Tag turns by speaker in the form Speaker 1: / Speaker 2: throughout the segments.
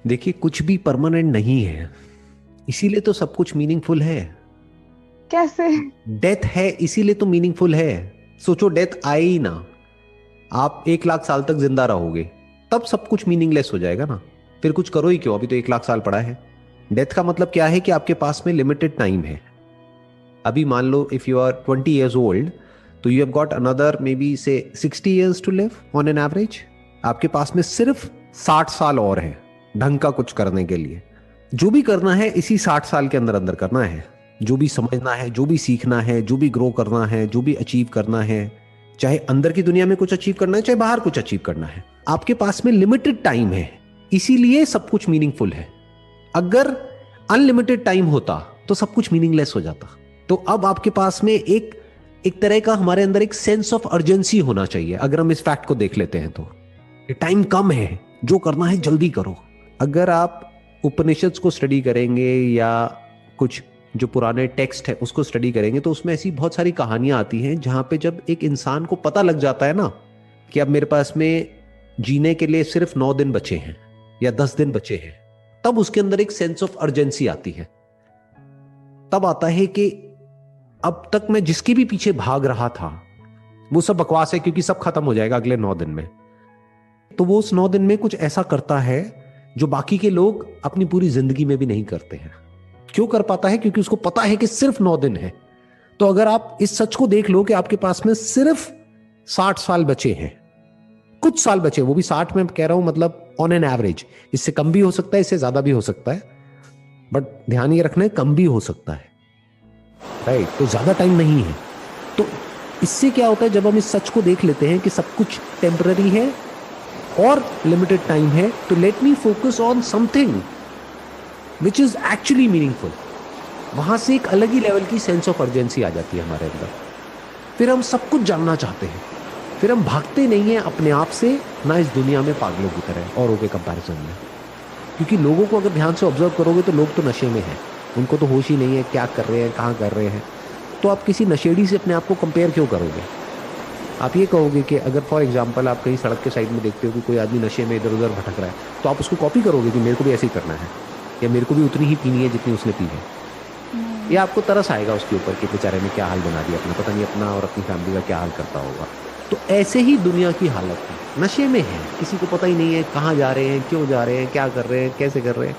Speaker 1: देखिए, कुछ भी परमानेंट नहीं है, इसीलिए तो सब कुछ मीनिंगफुल है।
Speaker 2: कैसे?
Speaker 1: डेथ है इसीलिए तो मीनिंगफुल है। सोचो, डेथ आए ही ना, आप 1 लाख साल तक जिंदा रहोगे, तब सब कुछ मीनिंगलेस हो जाएगा ना। फिर कुछ करो ही क्यों, अभी तो 1 लाख साल पड़ा है। डेथ का मतलब क्या है कि आपके पास में लिमिटेड टाइम है। अभी मान लो if you are 20 years old, तो you have got another maybe say 60 years to live on an average. आपके पास में सिर्फ 60 साल और है ढंग का कुछ करने के लिए। जो भी करना है इसी 60 साल के अंदर अंदर करना है। जो भी समझना है, जो भी सीखना है, जो भी ग्रो करना है, जो भी अचीव करना है, चाहे अंदर की दुनिया में कुछ अचीव करना है, चाहे बाहर कुछ अचीव करना है, आपके पास में लिमिटेड टाइम है। इसीलिए सब कुछ मीनिंगफुल है। अगर अनलिमिटेड टाइम होता तो सब कुछ मीनिंगलेस हो जाता। तो अब आपके पास में एक एक तरह का हमारे अंदर एक सेंस ऑफ अर्जेंसी होना चाहिए। अगर हम इस फैक्ट को देख लेते हैं तो टाइम कम है, जो करना है जल्दी करो। अगर आप उपनिषद्स को स्टडी करेंगे या कुछ जो पुराने टेक्स्ट है उसको स्टडी करेंगे, तो उसमें ऐसी बहुत सारी कहानियां आती हैं जहां पे जब एक इंसान को पता लग जाता है ना कि अब मेरे पास में जीने के लिए सिर्फ 9 दिन बचे हैं या 10 दिन बचे हैं, तब उसके अंदर एक सेंस ऑफ अर्जेंसी आती है। तब आता है कि अब तक मैं जिसके भी पीछे भाग रहा था वो सब बकवास है, क्योंकि सब खत्म हो जाएगा अगले 9 दिन में। तो वो उस 9 दिन में कुछ ऐसा करता है जो बाकी के लोग अपनी पूरी जिंदगी में भी नहीं करते हैं। क्यों कर पाता है? क्योंकि उसको पता है कि सिर्फ 9 दिन है। तो अगर आप इस सच को देख लो कि आपके पास में सिर्फ 60 साल बचे हैं, कुछ साल बचे, वो भी 60 में कह रहा हूं, मतलब ऑन एन एवरेज। इससे कम भी हो सकता है, इससे ज्यादा भी हो सकता है, बट ध्यान ये रखना है कम भी हो सकता है, राइट? तो ज्यादा टाइम नहीं है। तो इससे क्या होता है, जब हम इस सच को देख लेते हैं कि सब कुछ टेम्पररी है और लिमिटेड टाइम है, तो let me focus on something which is actually meaningful. वहां से एक अलग ही लेवल की सेंस ऑफ अर्जेंसी आ जाती है हमारे अंदर। फिर हम सब कुछ जानना चाहते हैं। फिर हम भागते नहीं हैं अपने आप से, ना इस दुनिया में पागलों की तरह औरों के कंपैरिजन में। क्योंकि लोगों को अगर ध्यान से ऑब्जर्व करोगे तो लोग तो नशे में हैं, उनको तो होश ही नहीं है क्या कर रहे हैं, कहाँ कर रहे हैं। तो आप किसी नशेड़ी से अपने आप को कंपेयर क्यों करोगे? आप ये कहोगे कि अगर फॉर एग्जाम्पल आप कहीं सड़क के साइड में देखते हो कि कोई आदमी नशे में इधर उधर भटक रहा है, तो आप उसको कॉपी करोगे कि मेरे को भी ऐसे ही करना है, या मेरे को भी उतनी ही पीनी है जितनी उसने पी है। या आपको तरस आएगा उसके ऊपर कि बेचारे ने क्या हाल बना दिया अपना, पता नहीं अपना और अपनी फैमिली का क्या हाल करता होगा। तो ऐसे ही दुनिया की हालत है, नशे में है, किसी को पता ही नहीं है कहाँ जा रहे हैं, क्यों जा रहे हैं, क्या कर रहे हैं, कैसे कर रहे हैं।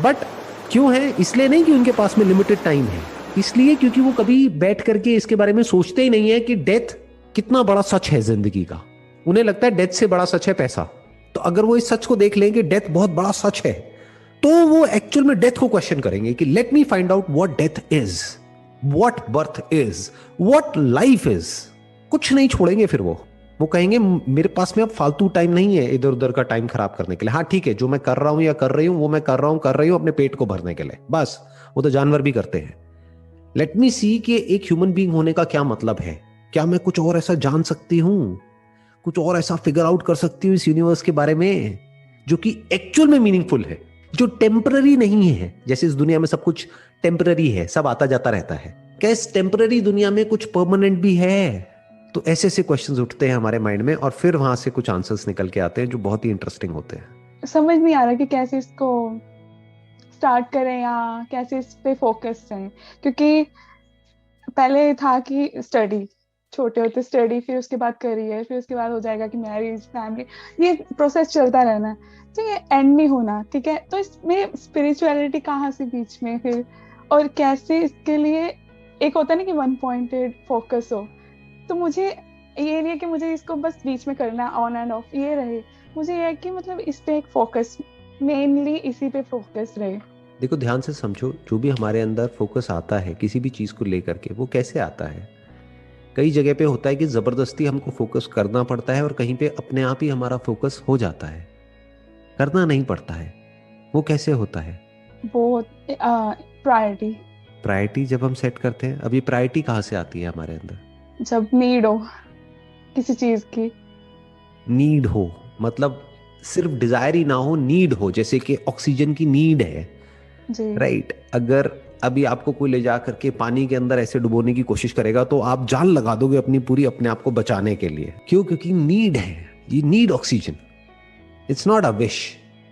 Speaker 1: बट क्यों है? इसलिए नहीं कि उनके पास में लिमिटेड टाइम है, इसलिए क्योंकि वो कभी बैठ करके इसके बारे में सोचते ही नहीं है कि डेथ कितना बड़ा सच है जिंदगी का। उन्हें लगता है डेथ से बड़ा सच है पैसा। तो अगर वो इस सच को देख लें कि डेथ बहुत बड़ा सच है, तो वो एक्चुअल में डेथ को क्वेश्चन करेंगे कि let me find out what death is, what birth is, what life is. कुछ नहीं छोड़ेंगे। फिर वो कहेंगे मेरे पास में अब फालतू टाइम नहीं है इधर उधर का टाइम खराब करने के लिए। हाँ ठीक है, जो मैं कर रहा हूं या कर रही हूं वो मैं कर रही हूं अपने पेट को भरने के लिए, बस। वो तो जानवर भी करते हैं। लेट मी सी कि एक ह्यूमन बीइंग होने का क्या मतलब है। क्या मैं कुछ और ऐसा जान सकती हूं, कुछ और ऐसा फिगर आउट कर सकती हूँ इस यूनिवर्स के बारे में जो कि एक्चुअल में मीनिंगफुल है, जो टेम्पररी नहीं है। जैसे इस दुनिया में सब कुछ टेम्पररी है, सब आता जाता रहता है, क्या इस टेम्पररी दुनिया में कुछ परमानेंट भी है? तो ऐसे ऐसे क्वेश्चंस उठते हैं हमारे माइंड में, और फिर वहां से कुछ आंसर्स निकल के आते हैं जो बहुत ही इंटरेस्टिंग होते हैं।
Speaker 2: समझ नहीं आ रहा कि कैसे इसको स्टार्ट करें या कैसे इस पे फोकस करें। क्योंकि पहले था कि स्टडी, छोटे होते स्टडी, फिर उसके बाद करियर, फिर उसके बाद हो जाएगा कि मैरिज, फैमिली, ये प्रोसेस चलता रहना है। तो ये एंड नहीं होना, ठीक है? तो इसमें स्पिरिचुअलिटी कहाँ से बीच में फिर, और कैसे इसके लिए एक होता है ना कि वन पॉइंटेड फोकस हो। तो मुझे ये नहीं है कि मुझे इसको बस बीच में करना, ऑन एंड ऑफ ये रहे। मुझे ये है कि मतलब इस पे एक फोकस, मेनली इसी पे फोकस रहे।
Speaker 1: देखो, ध्यान से समझो, जो भी हमारे अंदर फोकस आता है किसी भी चीज को लेकर के, वो कैसे आता है? कई जगह पे होता है कि जबरदस्ती हमको फोकस करना पड़ता है, और कहीं पे अपने आप ही हमारा फोकस हो जाता है, करना नहीं पड़ता है। वो कैसे होता है?
Speaker 2: बहुत प्रायोरिटी,
Speaker 1: प्रायोरिटी जब हम सेट करते हैं, अब ये प्रायोरिटी कहाँ से आती है हमारे अंदर?
Speaker 2: जब नीड हो किसी चीज की।
Speaker 1: नीड हो, मतलब सिर्फ डिजायर ही ना हो, नीड हो। जैसे कि ऑक्सीजन की नीड है,
Speaker 2: जी।
Speaker 1: राइट? अगर अभी आपको कोई ले जा करके पानी के अंदर ऐसे डुबोने की कोशिश करेगा तो आप जान लगा दोगे अपनी पूरी, अपने आप को बचाने के लिए। क्यों? क्योंकि नीड है, ये need oxygen. It's not a wish.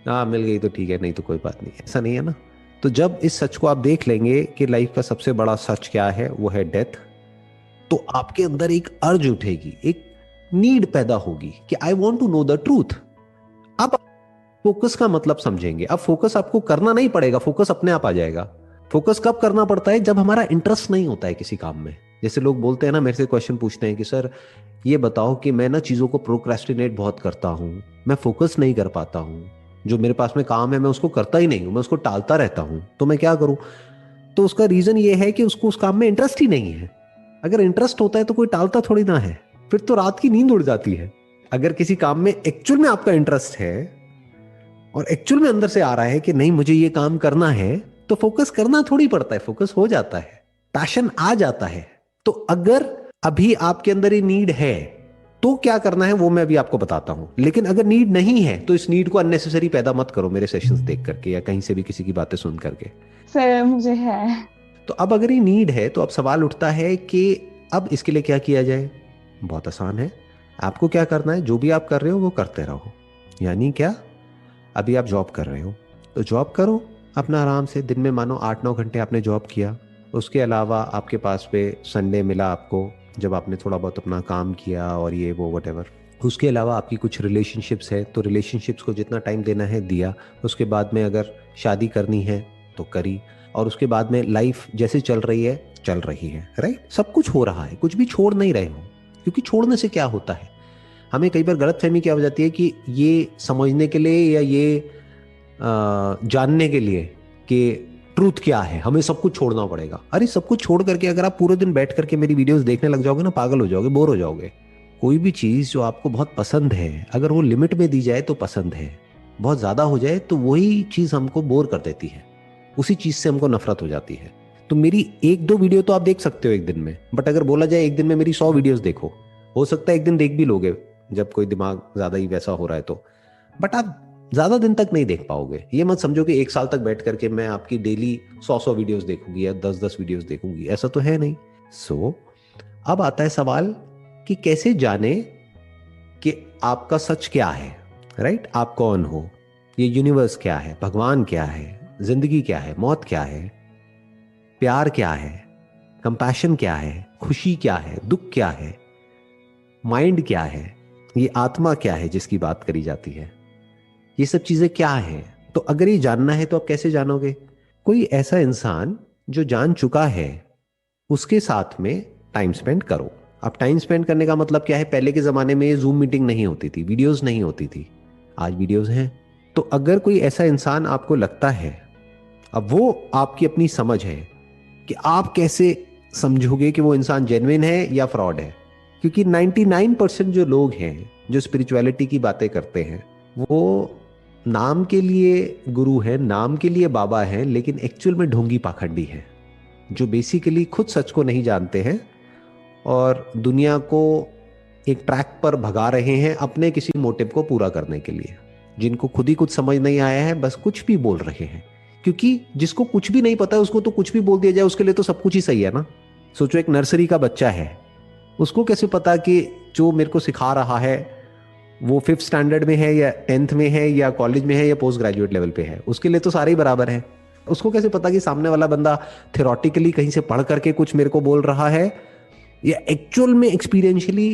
Speaker 1: हाँ मिल गई तो ठीक है, नहीं तो कोई बात नहीं, ऐसा नहीं है ना। तो जब इस सच को आप देख लेंगे कि लाइफ का सबसे बड़ा सच क्या है, वो है डेथ, तो आपके अंदर एक अर्ज उठेगी, एक नीड पैदा होगी कि I want to know the truth. अब फोकस का मतलब समझेंगे। अब फोकस आपको करना नहीं पड़ेगा, फोकस अपने आप आ जाएगा। फोकस कब करना पड़ता है? जब हमारा इंटरेस्ट नहीं होता है किसी काम में। जैसे लोग बोलते हैं ना, मेरे से क्वेश्चन पूछते हैं कि सर ये बताओ कि मैं ना चीज़ों को प्रोक्रेस्टिनेट बहुत करता हूँ, मैं फोकस नहीं कर पाता हूँ, जो मेरे पास में काम है मैं उसको करता ही नहीं हूँ, मैं उसको टालता रहता हूँ, तो मैं क्या करूँ? तो उसका रीज़न ये है कि उसको उस काम में इंटरेस्ट ही नहीं है। अगर इंटरेस्ट होता है तो कोई टालता थोड़ी ना है, फिर तो रात की नींद उड़ जाती है। अगर किसी काम में एक्चुअल में आपका इंटरेस्ट है और एक्चुअल में अंदर से आ रहा है कि नहीं मुझे ये काम करना है, तो फोकस करना थोड़ी पड़ता है, फोकस हो जाता है, पैशन आ जाता है। तो अगर अभी आपके अंदर ये नीड है तो क्या करना है वो मैं अभी आपको बताता हूं। लेकिन अगर नीड नहीं है तो इस नीड को अननेसेसरी पैदा मत करो मेरे सेशंस देख करके या कहीं से भी किसी की बातें सुन करके।
Speaker 2: सर मुझे है।
Speaker 1: तो अब अगर ये नीड है तो अब सवाल उठता है कि अब इसके लिए क्या किया जाए। बहुत आसान है, आपको क्या करना है, जो भी आप कर रहे हो वो करते रहो। यानी क्या, अभी आप जॉब कर रहे हो तो जॉब करो अपना आराम से, दिन में मानो 8-9 घंटे आपने जॉब किया। उसके अलावा आपके पास पे संडे मिला आपको, जब आपने थोड़ा बहुत अपना काम किया और ये वो वटेवर। उसके अलावा आपकी कुछ रिलेशनशिप्स है तो रिलेशनशिप्स को जितना टाइम देना है दिया। उसके बाद में अगर शादी करनी है तो करी, और उसके बाद में लाइफ जैसे चल रही है चल रही है, राइट। सब कुछ हो रहा है, कुछ भी छोड़ नहीं रहे हो, क्योंकि छोड़ने से क्या होता है, हमें कई बार गलतफहमी क्या हो जाती है कि ये समझने के लिए या ये जानने के लिए कि ट्रूथ क्या है हमें सब कुछ छोड़ना पड़ेगा। अरे सब कुछ छोड़ करके अगर आप पूरे दिन बैठ करके मेरी वीडियोस देखने लग जाओगे ना, पागल हो जाओगे, बोर हो जाओगे। कोई भी चीज़ जो आपको बहुत पसंद है, अगर वो लिमिट में दी जाए तो पसंद है, बहुत ज़्यादा हो जाए तो वही चीज़ हमको बोर कर देती है, उसी चीज़ से हमको नफरत हो जाती है। तो मेरी 1-2 वीडियो तो आप देख सकते हो एक दिन में, बट अगर बोला जाए एक दिन में मेरी 100 वीडियोस देखो, हो सकता है एक दिन देख भी लोगे जब कोई दिमाग ज़्यादा ही वैसा हो रहा है तो, बट आप ज़्यादा दिन तक नहीं देख पाओगे। ये मत समझो कि 1 साल तक बैठ करके मैं आपकी डेली 100 वीडियोस देखूंगी या 10-10 वीडियोस देखूंगी, ऐसा तो है नहीं। सो अब आता है सवाल कि कैसे जाने कि आपका सच क्या है, राइट। आप कौन हो, ये यूनिवर्स क्या है, भगवान क्या है, जिंदगी क्या है, मौत क्या है, प्यार क्या है, कंपैशन क्या है, खुशी क्या है, दुख क्या है, माइंड क्या है, ये आत्मा क्या है जिसकी बात करी जाती है, ये सब चीजें क्या है। तो अगर ये जानना है तो आप कैसे जानोगे? कोई ऐसा इंसान जो जान चुका है उसके साथ में टाइम स्पेंड करो। अब टाइम स्पेंड करने का मतलब क्या है, पहले के जमाने में जूम मीटिंग नहीं होती थी, वीडियोस नहीं होती थी, आज वीडियोस हैं। तो अगर कोई ऐसा इंसान आपको लगता है, अब वो आपकी अपनी समझ है कि आप कैसे समझोगे कि वो इंसान जेन्युइन है या फ्रॉड है। क्योंकि 99% जो लोग हैं जो स्पिरिचुअलिटी की बातें करते हैं वो नाम के लिए गुरु है, नाम के लिए बाबा है, लेकिन एक्चुअल में ढोंगी पाखंडी है, जो बेसिकली खुद सच को नहीं जानते हैं और दुनिया को एक ट्रैक पर भगा रहे हैं अपने किसी मोटिव को पूरा करने के लिए, जिनको खुद ही कुछ समझ नहीं आया है, बस कुछ भी बोल रहे हैं। क्योंकि जिसको कुछ भी नहीं पता है उसको तो कुछ भी बोल दिया जाए, उसके लिए तो सब कुछ ही सही है ना। सोचो एक नर्सरी का बच्चा है, उसको कैसे पता कि जो मेरे को सिखा रहा है वो 5th स्टैंडर्ड में है या 10th में है या कॉलेज में है या पोस्ट ग्रेजुएट लेवल पे है, उसके लिए तो सारे ही बराबर है। उसको कैसे पता कि सामने वाला बंदा थ्योरेटिकली कहीं से पढ़ करके कुछ मेरे को बोल रहा है या एक्चुअल में एक्सपीरियंशियली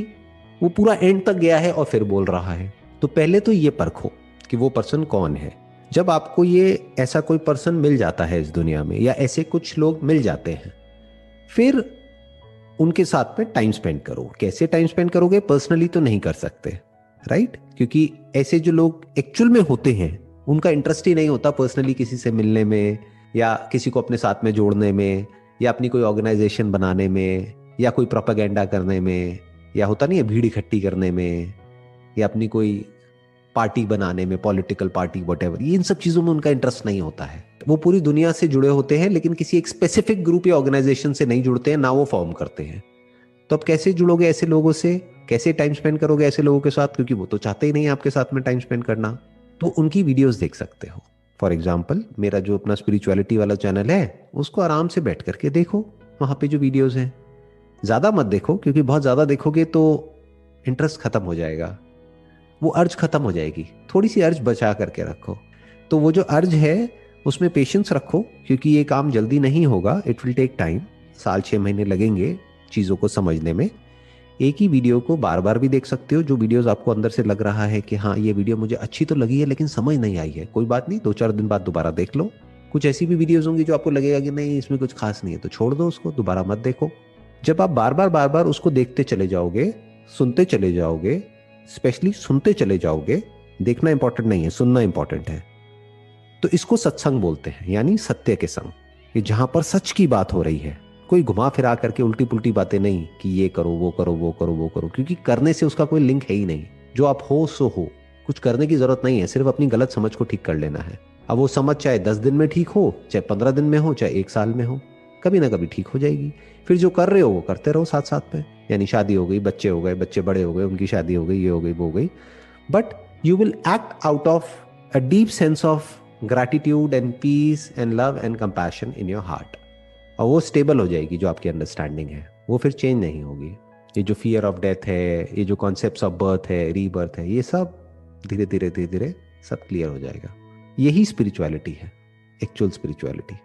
Speaker 1: वो पूरा एंड तक गया है और फिर बोल रहा है। तो पहले तो ये परखो कि वो पर्सन कौन है। जब आपको ये ऐसा कोई पर्सन मिल जाता है इस दुनिया में या ऐसे कुछ लोग मिल जाते हैं, फिर उनके साथ में टाइम स्पेंड करो। कैसे टाइम स्पेंड करोगे? पर्सनली तो नहीं कर सकते, राइट। क्योंकि ऐसे जो लोग एक्चुअल में होते हैं उनका इंटरेस्ट ही नहीं होता पर्सनली किसी से मिलने में या किसी को अपने साथ में जोड़ने में या अपनी कोई ऑर्गेनाइजेशन बनाने में या कोई प्रोपेगेंडा करने में या होता नहीं है भीड़ इकट्ठी करने में या अपनी कोई पार्टी बनाने में, पॉलिटिकल पार्टी वटेवर, ये इन सब चीजों में उनका इंटरेस्ट नहीं होता है। वो पूरी दुनिया से जुड़े होते हैं लेकिन किसी एक स्पेसिफिक ग्रुप या ऑर्गेनाइजेशन से नहीं जुड़ते हैं, ना वो फॉर्म करते हैं। तो अब कैसे जुड़ोगे ऐसे लोगों से, कैसे टाइम स्पेंड करोगे ऐसे लोगों के साथ? क्योंकि वो तो चाहते ही नहीं आपके साथ में टाइम स्पेंड करना। तो उनकी वीडियोस देख सकते हो। फॉर एग्जाम्पल मेरा जो अपना स्पिरिचुअलिटी वाला चैनल है उसको आराम से बैठ करके देखो, वहां पे जो वीडियोस हैं। ज्यादा मत देखो क्योंकि बहुत ज्यादा देखोगे तो इंटरेस्ट खत्म हो जाएगा, वो अर्ज खत्म हो जाएगी। थोड़ी सी अर्ज बचा करके रखो। तो वो जो अर्ज है उसमें पेशेंस रखो, क्योंकि ये काम जल्दी नहीं होगा, इट विल टेक टाइम, 6-6 महीने लगेंगे चीज़ों को समझने में। एक ही वीडियो को बार बार भी देख सकते हो, जो वीडियोस आपको अंदर से लग रहा है कि हाँ ये वीडियो मुझे अच्छी तो लगी है लेकिन समझ नहीं आई है, कोई बात नहीं, 2-4 दिन बाद दोबारा देख लो। कुछ ऐसी भी वीडियोस होंगी जो आपको लगेगा कि नहीं इसमें कुछ खास नहीं है, तो छोड़ दो उसको, दोबारा मत देखो। जब आप बार बार उसको देखते चले जाओगे, सुनते चले जाओगे, स्पेशली सुनते चले जाओगे, देखना इंपॉर्टेंट नहीं है, सुनना इंपॉर्टेंट है, तो इसको सत्संग बोलते हैं, यानी सत्य के संग, कि जहां पर सच की बात हो रही है, कोई घुमा फिरा करके उल्टी पुल्टी बातें नहीं कि ये करो वो करो वो करो वो करो, क्योंकि करने से उसका कोई लिंक है ही नहीं। जो आप हो सो हो, कुछ करने की जरूरत नहीं है, सिर्फ अपनी गलत समझ को ठीक कर लेना है। अब वो समझ चाहे 10 दिन में ठीक हो, चाहे 15 दिन में हो, चाहे 1 साल में हो, कभी ना कभी ठीक हो जाएगी। फिर जो कर रहे हो वो करते रहो साथ साथ में, यानी शादी हो गई, बच्चे हो गए, बच्चे बड़े हो गए, उनकी शादी हो गई, ये हो गई वो हो गई, but you will act out of a deep sense of gratitude and peace and love and compassion in your heart, और वो स्टेबल हो जाएगी। जो आपकी अंडरस्टैंडिंग है वो फिर चेंज नहीं होगी। ये जो फियर ऑफ डेथ है, ये जो कॉन्सेप्ट्स ऑफ बर्थ है, रीबर्थ है, ये सब धीरे धीरे धीरे धीरे सब क्लियर हो जाएगा। यही स्पिरिचुअलिटी है, एक्चुअल स्पिरिचुअलिटी।